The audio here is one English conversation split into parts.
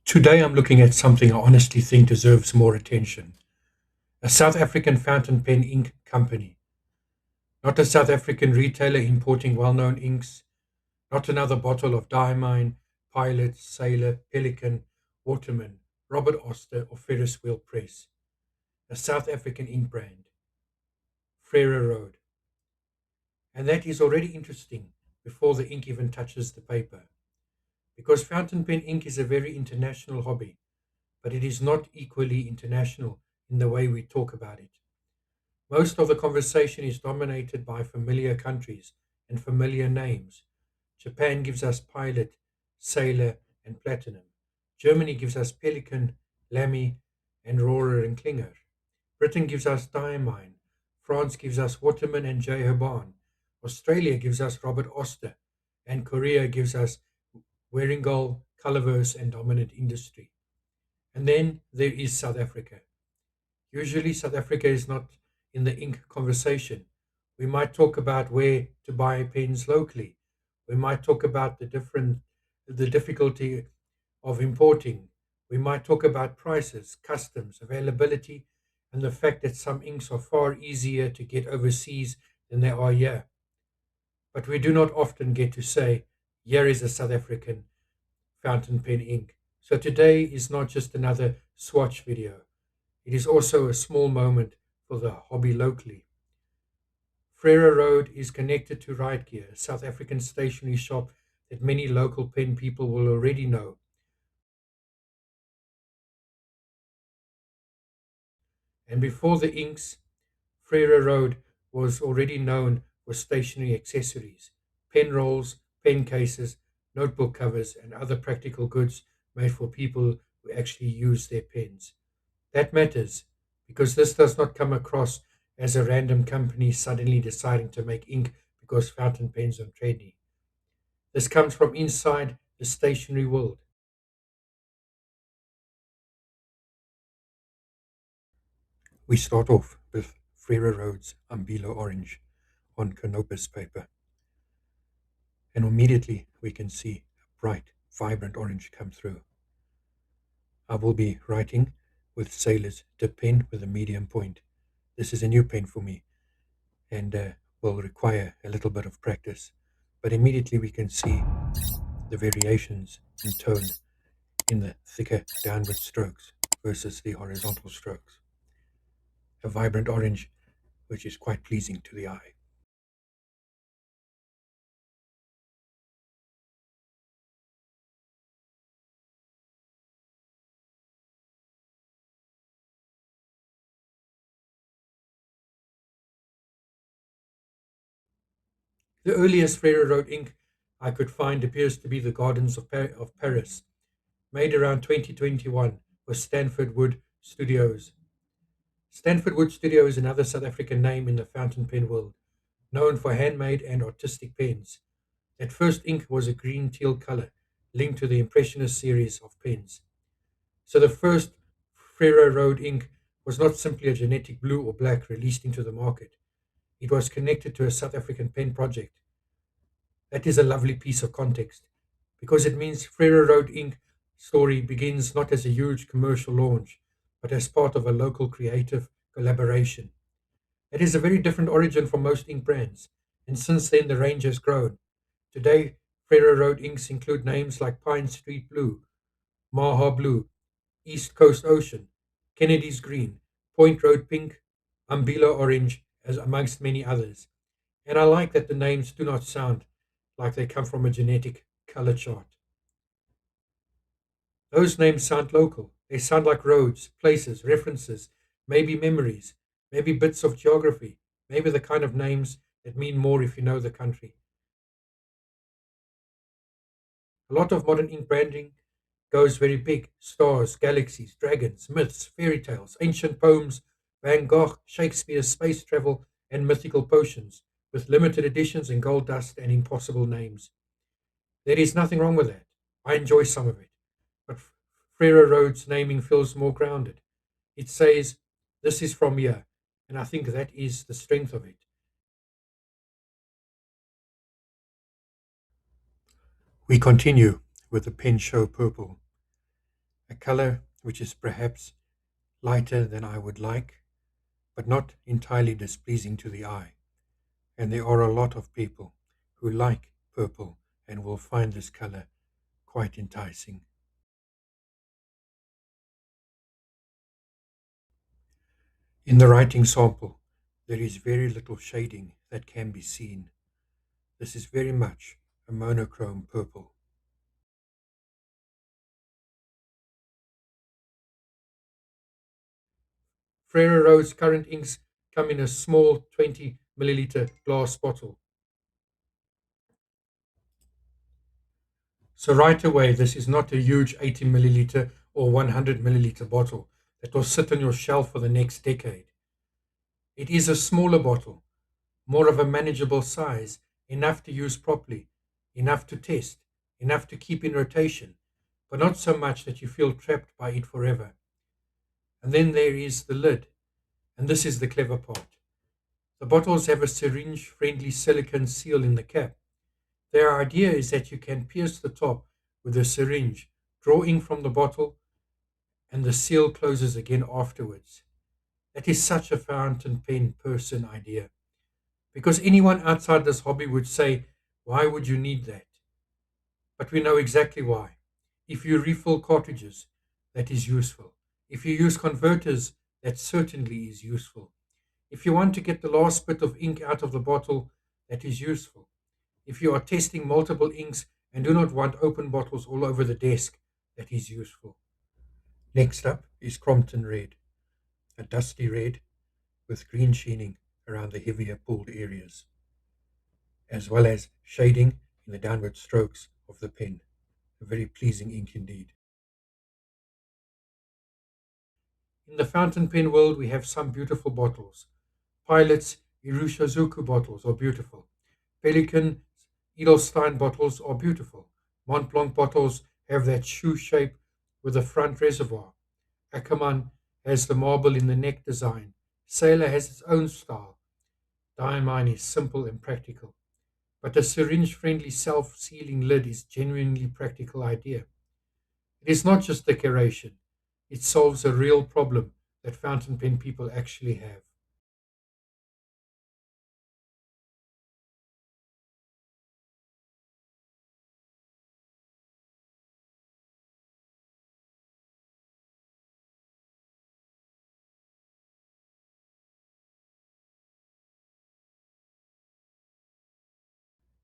Today I'm looking at something I honestly think deserves more attention. A South African fountain pen ink company. Not a South African retailer importing well-known inks, not another bottle of Diamine, Pilot, Sailor, Pelican, Waterman, Robert Oster or Ferris Wheel Press. A South African ink brand. Frara Road. And that is already interesting before the ink even touches the paper. Because fountain pen ink is a very international hobby, but it is not equally international in the way we talk about it. Most of the conversation is dominated by familiar countries and familiar names. Japan gives us Pilot, Sailor, and Platinum. Germany gives us Pelican, Lamy, and Rohrer and Klinger. Britain gives us Diamine. France gives us Waterman and J. Herbin. Australia gives us Robert Oster. And Korea gives us Waringall, Colorverse, and Dominant Industry. And then there is South Africa. Usually, South Africa is not in the ink conversation. We might talk about where to buy pens locally. We might talk about the difficulty of importing. We might talk about prices, customs, availability, and the fact that some inks are far easier to get overseas than they are here. But we do not often get to say, here is a South African fountain pen ink. So today is not just another swatch video. It is also a small moment for the hobby locally. Frara Road is connected to Right Gear, a South African stationery shop that many local pen people will already know. And before the inks, Frara Road was already known for stationery accessories, pen rolls, pen cases, notebook covers, and other practical goods made for people who actually use their pens. That matters because this does not come across as a random company suddenly deciding to make ink because fountain pens are trendy. This comes from inside the stationery world. We start off with Frere Road's Umbilo Orange on canopus paper, and immediately we can see a bright, vibrant orange come through. I will be writing with Sailor's dip pen with a medium point. This is a new pen for me and will require a little bit of practice, but immediately we can see the variations in tone in the thicker downward strokes versus the horizontal strokes. A vibrant orange which is quite pleasing to the eye. The earliest Frere Road ink I could find appears to be the Gardens of Paris, made around 2021 with Stanford Wood Studios. Stanford Wood Studio is another South African name in the fountain pen world, known for handmade and artistic pens. That first ink was a green teal color, linked to the Impressionist series of pens. So the first Frere Road ink was not simply a genetic blue or black released into the market. It was connected to a South African pen project. That is a lovely piece of context because it means Frere Road Inc. story begins not as a huge commercial launch, but as part of a local creative collaboration. It is a very different origin from most ink brands, and since then the range has grown. Today, Frere Road inks include names like Pine Street Blue, Maha Blue, East Coast Ocean, Kennedy's Green, Point Road Pink, Umbilo Orange, as amongst many others. And I like that the names do not sound like they come from a genetic color chart. Those names sound local. They sound like roads, places, references, maybe memories, maybe bits of geography, maybe the kind of names that mean more if you know the country. A lot of modern ink branding goes very big: stars, galaxies, dragons, myths, fairy tales, ancient poems, Van Gogh, Shakespeare, space travel, and mythical potions, with limited editions and gold dust and impossible names. There is nothing wrong with that. I enjoy some of it. But Frere Road's naming feels more grounded. It says, this is from here, and I think that is the strength of it. We continue with the pen show purple. a color which is perhaps lighter than I would like, but not entirely displeasing to the eye. And there are a lot of people who like purple and will find this color quite enticing. In the writing sample, there is very little shading that can be seen. This is very much a monochrome purple. Frara Road's current inks come in a small 20 milliliter glass bottle. So right away, this is not a huge 80 milliliter or 100 milliliter bottle that will sit on your shelf for the next decade. It is a smaller bottle, more of a manageable size, enough to use properly, enough to test, enough to keep in rotation, but not so much that you feel trapped by it forever. And then there is the lid, and this is the clever part. The bottles have a syringe-friendly silicone seal in the cap. Their idea is that you can pierce the top with a syringe, draw ink from the bottle, and the seal closes again afterwards. That is such a fountain pen person idea. Because anyone outside this hobby would say, why would you need that? But we know exactly why. If you refill cartridges, that is useful. If you use converters, that certainly is useful. If you want to get the last bit of ink out of the bottle, that is useful. If you are testing multiple inks and do not want open bottles all over the desk, that is useful. Next up is Crompton Red, a dusty red with green sheening around the heavier pulled areas, as well as shading in the downward strokes of the pen. A very pleasing ink indeed. In the fountain pen world, we have some beautiful bottles. Pilot's Irushazuku bottles are beautiful. Pelican Edelstein bottles are beautiful. Mont Blanc bottles have that shoe shape with a front reservoir. Ackerman has the marble in the neck design. Sailor has its own style. Diamine is simple and practical. But a syringe-friendly self-sealing lid is genuinely practical idea. It is not just decoration. It solves a real problem that fountain pen people actually have.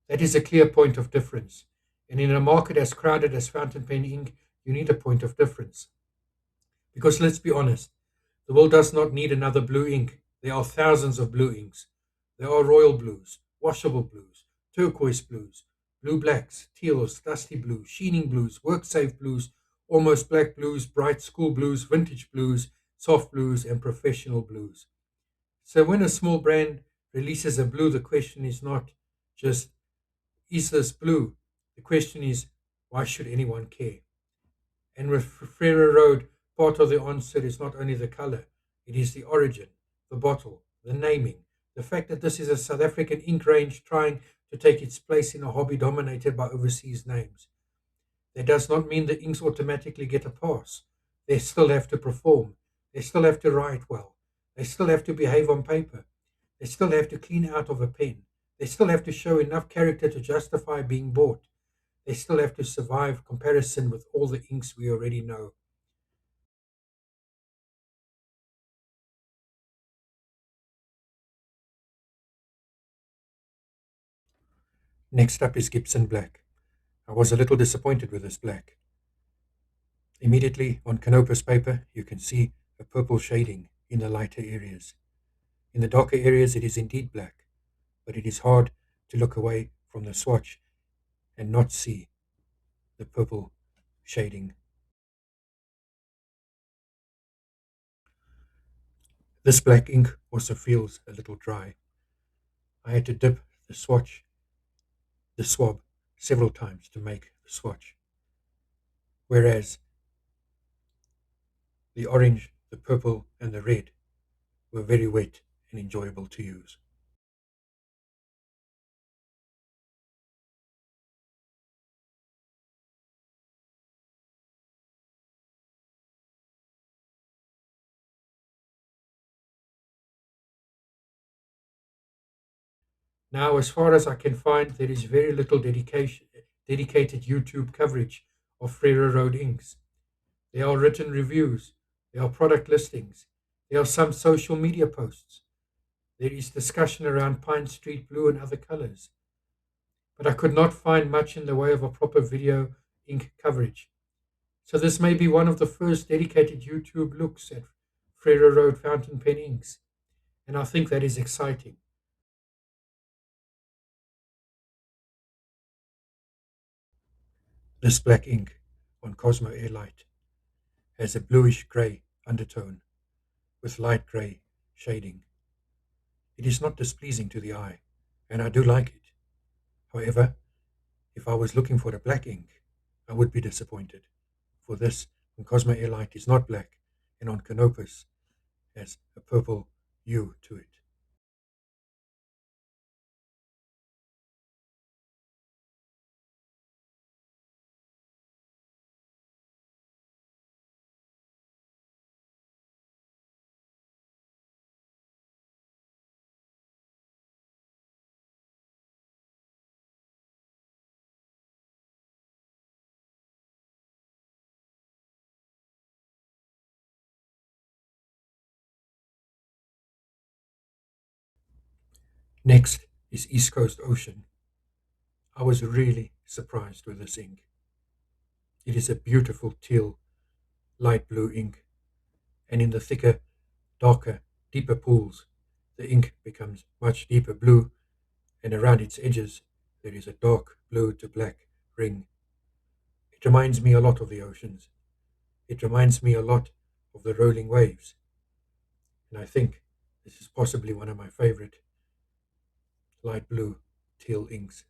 That is a clear point of difference. And in a market as crowded as fountain pen ink, you need a point of difference. Because let's be honest, the world does not need another blue ink. There are thousands of blue inks. There are royal blues, washable blues, turquoise blues, blue blacks, teals, dusty blues, sheening blues, work safe blues, almost black blues, bright school blues, vintage blues, soft blues, and professional blues. So when a small brand releases a blue, the question is not just, is this blue? The question is, why should anyone care? And with Frara Road, part of the answer is not only the color, it is the origin, the bottle, the naming, the fact that this is a South African ink range trying to take its place in a hobby dominated by overseas names. That does not mean the inks automatically get a pass. They still have to perform. They still have to write well. They still have to behave on paper. They still have to clean out of a pen. They still have to show enough character to justify being bought. They still have to survive comparison with all the inks we already know. Next up is Gibson Black. I was a little disappointed with this black. Immediately on Canopus paper, you can see a purple shading in the lighter areas. In the darker areas, it is indeed black, but it is hard to look away from the swatch and not see the purple shading. This black ink also feels a little dry. I had to dip the swab, several times to make the swatch. Whereas the orange, the purple, and the red were very wet and enjoyable to use. Now, as far as I can find, there is very little dedicated YouTube coverage of Frara Road inks. There are written reviews, there are product listings, there are some social media posts, there is discussion around Pine Street Blue and other colors. But I could not find much in the way of a proper video ink coverage. So this may be one of the first dedicated YouTube looks at Frere Road fountain pen inks, and I think that is exciting. This black ink on Cosmo Airlight has a bluish grey undertone with light grey shading. It is not displeasing to the eye, and I do like it. However, if I was looking for a black ink, I would be disappointed, for this on Cosmo Airlight is not black, and on Canopus has a purple hue to it. Next is East Coast Ocean. I was really surprised with this ink. It is a beautiful teal, light blue ink, and in the thicker, darker, deeper pools, the ink becomes much deeper blue, and around its edges there is a dark blue to black ring. It reminds me a lot of the oceans. It reminds me a lot of the rolling waves, and I think this is possibly one of my favorite light blue teal inks.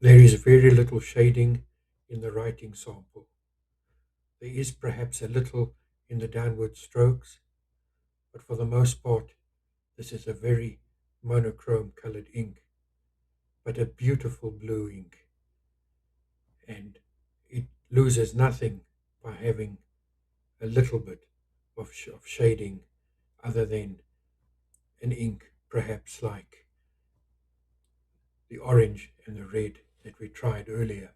There is very little shading in the writing sample. There is perhaps a little in the downward strokes, but for the most part, this is a very monochrome colored ink, but a beautiful blue ink, and it loses nothing by having a little bit of shading other than an ink, perhaps like the orange and the red that we tried earlier.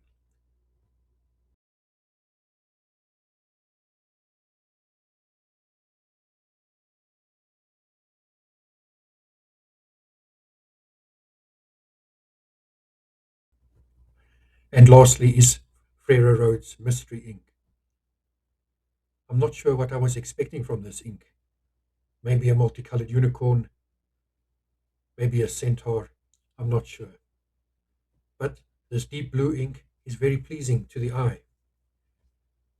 And lastly is Frere Road's mystery ink. I'm not sure what I was expecting from this ink. Maybe a multicolored unicorn, maybe a centaur, I'm not sure. But this deep blue ink is very pleasing to the eye.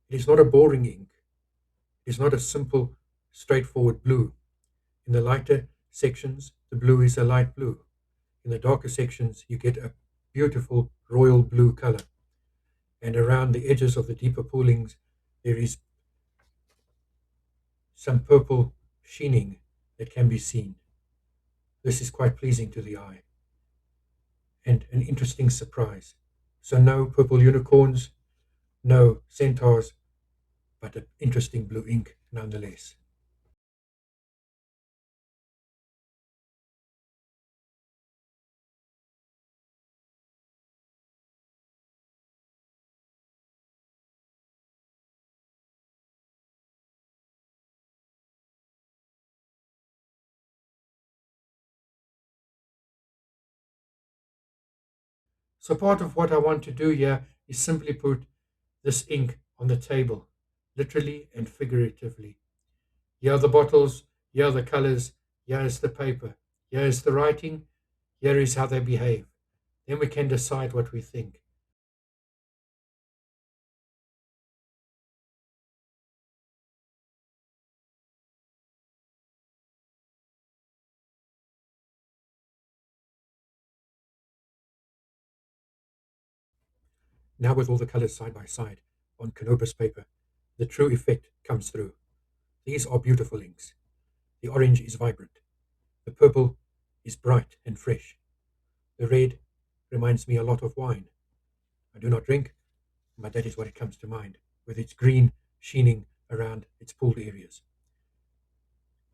It is not a boring ink. It is not a simple, straightforward blue. In the lighter sections, the blue is a light blue. In the darker sections, you get a beautiful royal blue color. And around the edges of the deeper poolings, there is some purple sheening that can be seen. This is quite pleasing to the eye and an interesting surprise. So, no purple unicorns, no centaurs, but an interesting blue ink nonetheless. So, part of what I want to do here is simply put this ink on the table, literally and figuratively. Here are the bottles, here are the colors, here is the paper, here is the writing, here is how they behave. Then we can decide what we think. Now with all the colors side by side on canopus paper, the true effect comes through. These are beautiful inks. The orange is vibrant. The purple is bright and fresh. The red reminds me a lot of wine. I do not drink, but that is what it comes to mind, with its green sheening around its pooled areas.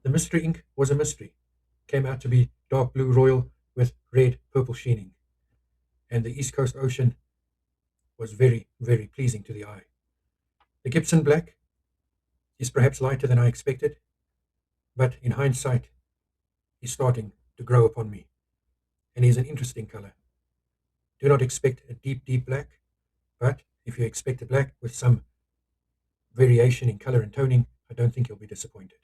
The mystery ink was a mystery. Came out to be dark blue royal with red purple sheening. And the East Coast Ocean was very, very pleasing to the eye. The Gibson Black is perhaps lighter than I expected, but in hindsight, is starting to grow upon me, and is an interesting color. Do not expect a deep, deep black, but if you expect a black with some variation in color and toning, I don't think you'll be disappointed.